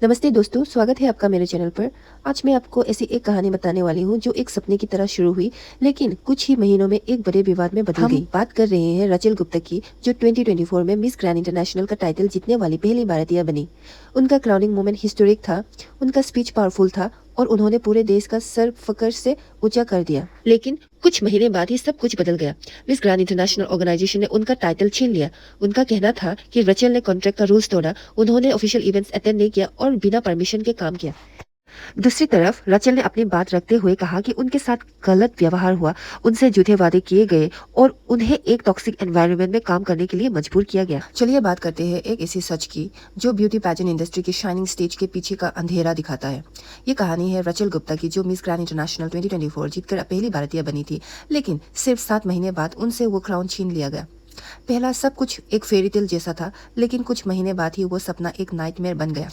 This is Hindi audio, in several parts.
नमस्ते दोस्तों, स्वागत है आपका मेरे चैनल पर। आज मैं आपको ऐसी एक कहानी बताने वाली हूँ जो एक सपने की तरह शुरू हुई, लेकिन कुछ ही महीनों में एक बड़े विवाद में बदल गई। बात कर रहे हैं रचल गुप्ता की, जो 2024 में मिस ग्रैंड इंटरनेशनल का टाइटल जीतने वाली पहली भारतीय बनी। उनका क्राउनिंग मोमेंट हिस्टोरिक था, उनका स्पीच पावरफुल था और उन्होंने पूरे देश का सर फख्र से ऊंचा कर दिया। लेकिन कुछ महीने बाद ही सब कुछ बदल गया। मिस ग्रैंड इंटरनेशनल ऑर्गेनाइजेशन ने उनका टाइटल छीन लिया। उनका कहना था कि रचल ने कॉन्ट्रैक्ट का रूल्स तोड़ा, उन्होंने ऑफिशियल इवेंट्स अटेंड नहीं किया और बिना परमिशन के काम किया। दूसरी तरफ रचल ने अपनी बात रखते हुए कहा कि उनके साथ गलत व्यवहार हुआ, उनसे झूठे वादे किए गए और उन्हें एक टॉक्सिक एनवायरनमेंट में काम करने के लिए मजबूर किया गया। चलिए बात करते हैं एक ऐसी सच की जो ब्यूटी पैजेंट इंडस्ट्री की शाइनिंग स्टेज के पीछे का अंधेरा दिखाता है। ये कहानी है रचल गुप्ता की, जो मिस ग्रैंड इंटरनेशनल 2024 जीतकर पहली भारतीय बनी थी, लेकिन सिर्फ 7 महीने बाद उनसे वो क्राउन छीन लिया गया। पहला सब कुछ एक फेरी टेल जैसा था, लेकिन कुछ महीने बाद ही वो सपना एक नाइटमेयर बन गया।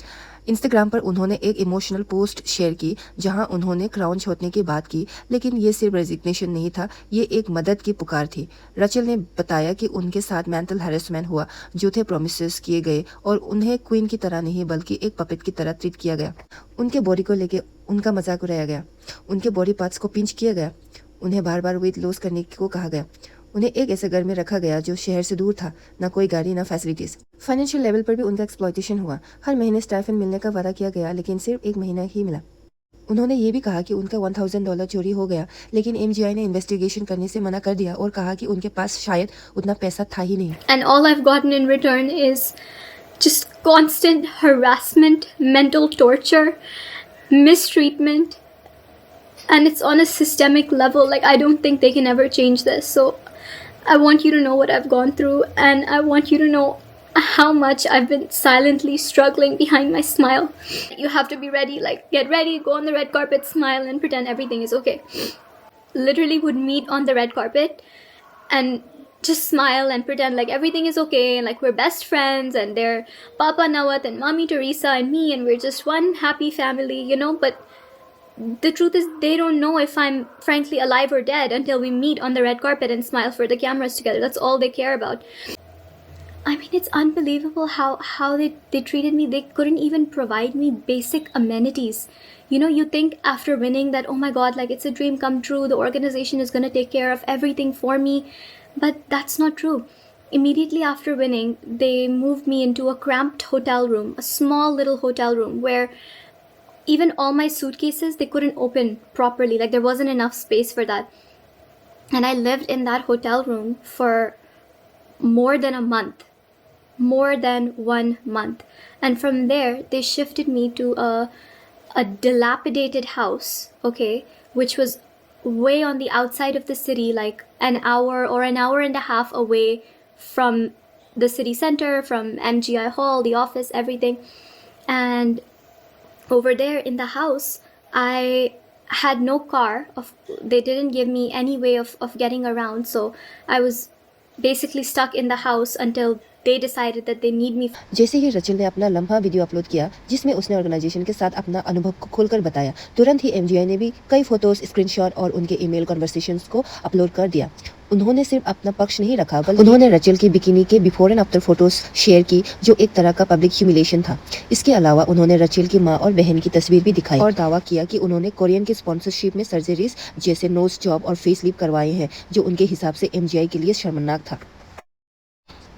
इंस्टाग्राम पर उन्होंने एक इमोशनल पोस्ट शेयर की जहां उन्होंने क्राउन छोड़ने की बात की, लेकिन ये सिर्फ रेजिग्नेशन नहीं था, ये एक मदद की पुकार थी। रचल ने बताया कि उनके साथ मेंटल हैरेसमेंट हुआ, झूठे प्रोमिसेस किए गए और उन्हें क्वीन की तरह नहीं बल्कि एक पपेट की तरह ट्रीट किया गया। उनके बॉडी को लेके उनका मजाक उड़ाया गया, उनके बॉडी पार्ट्स को पिंच किया गया, उन्हें बार बार वेट लॉस करने को कहा गया, उन्हें एक ऐसे घर में रखा गया जो शहर से दूर था, ना कोई गाड़ी ना फैसिलिटीज। फाइनेंशियल लेवल पर भी उनका एक्सप्लॉयटेशन हुआ। हर महीने स्टाइपेंड मिलने का वादा किया गया, लेकिन सिर्फ 1 महीना ही मिला। उन्होंने ये भी कहा कि उनका $1000 चोरी हो गया, लेकिन एमजीआई ने इन्वेस्टिगेशन करने से मना कर दिया और कहा कि उनके पास शायद उतना पैसा था ही नहीं। And all I've gotten in return is just constant harassment, mental torture, mistreatment, and it's on a systemic level. Like, I don't think they can ever change this. So I want you to know what I've gone through, and I want you to know how much I've been silently struggling behind my smile. You have to be ready, like, get ready, go on the red carpet, smile, and pretend everything is okay. Literally would meet on the red carpet and just smile and pretend like everything is okay, and like we're best friends, and they're Papa Nawat and Mommy Teresa and me, and we're just one happy family, you know. But the truth is, they don't know if I'm frankly alive or dead until we meet on the red carpet and smile for the cameras together. That's all they care about. I mean, it's unbelievable how they treated me. They couldn't even provide me basic amenities. You know, you think after winning that, oh my God, like it's a dream come true. The organization is going to take care of everything for me. But that's not true. Immediately after winning, they moved me into a cramped hotel room, a small little hotel room where even all my suitcases, they couldn't open properly. Like, there wasn't enough space for that. And I lived in that hotel room for more than a month. More than 1 month. And from there, they shifted me to a dilapidated house, okay, which was way on the outside of the city, like an hour or an hour and a half away from the city center, from MGI Hall, the office, everything. And over there in the house, I had no car. They didn't give me any way of getting around. So I was basically stuck in the house until they decided that they need me. जैसे ही रचल ने अपना लम्हा वीडियो अपलोड किया जिसमें उसने ऑर्गेनाइजेशन के साथ अपना अनुभव को खोलकर बताया, तुरंत ही एमजीआई ने भी कई फोटोज, स्क्रीनशॉट और उनके ईमेल कन्वर्सेशंस को अपलोड कर दिया। उन्होंने सिर्फ अपना पक्ष नहीं रखा, बल्कि उन्होंने रचल की बिकिनी के before and after photos share की, जो एक तरह का पब्लिक ह्यूमिलेशन था। इसके अलावा उन्होंने रचल की मां और बहन की तस्वीर भी दिखाई और दावा किया कि उन्होंने कोरियन के स्पॉन्सरशिप में सर्जरीज जैसे नोज जॉब और फेस लिफ्ट करवाए हैं, जो उनके हिसाब से एमजीआई के लिए शर्मनाक था।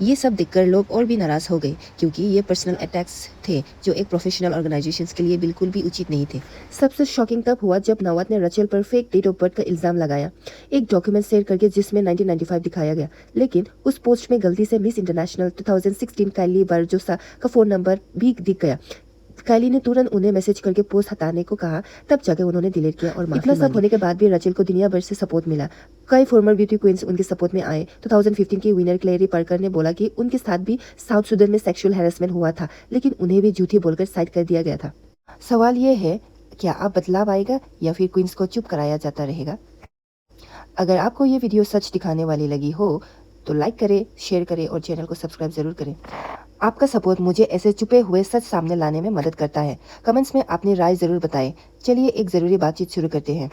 ये सब देखकर लोग और भी नाराज हो गए, क्योंकि ये पर्सनल अटैक्स थे जो एक प्रोफेशनल ऑर्गेनाइजेशंस के लिए बिल्कुल भी उचित नहीं थे। सबसे शॉकिंग तब हुआ जब नवात ने रचल पर फेक डेट ऑफ बर्थ का इल्जाम लगाया, एक डॉक्यूमेंट शेयर करके जिसमें 1995 दिखाया गया, लेकिन उस पोस्ट में गलती से मिस इंटरनेशनल 2016 काइली बारजोसा का फोन नंबर भी दिख गया। काइली ने तुरंत उन्हें मैसेज करके पोस्ट हटाने को कहा, तब जाके उन्होंने डिलीट किया और माफी मांगी। सब होने के बाद भी रचल को दुनिया भर से सपोर्ट मिला। कई फॉर्मर ब्यूटी क्वींस उनके सपोर्ट में आए। 2015 की विनर क्लेरी पार्कर ने बोला कि उनके साथ भी साउथ सुदान में सेक्सुअल हैरेसमेंट हुआ था, लेकिन उन्हें भी झूठी बोलकर साइड कर दिया गया था। सवाल ये है, क्या अब बदलाव आएगा या फिर क्वींस को चुप कराया जाता रहेगा? अगर आपको ये वीडियो सच दिखाने वाली लगी हो तो लाइक करें, शेयर करें और चैनल को सब्सक्राइब जरूर करें। आपका सपोर्ट मुझे ऐसे छुपे हुए सच सामने लाने में मदद करता है। कमेंट्स में अपनी राय जरूर बताएं। चलिए एक ज़रूरी बातचीत शुरू करते हैं।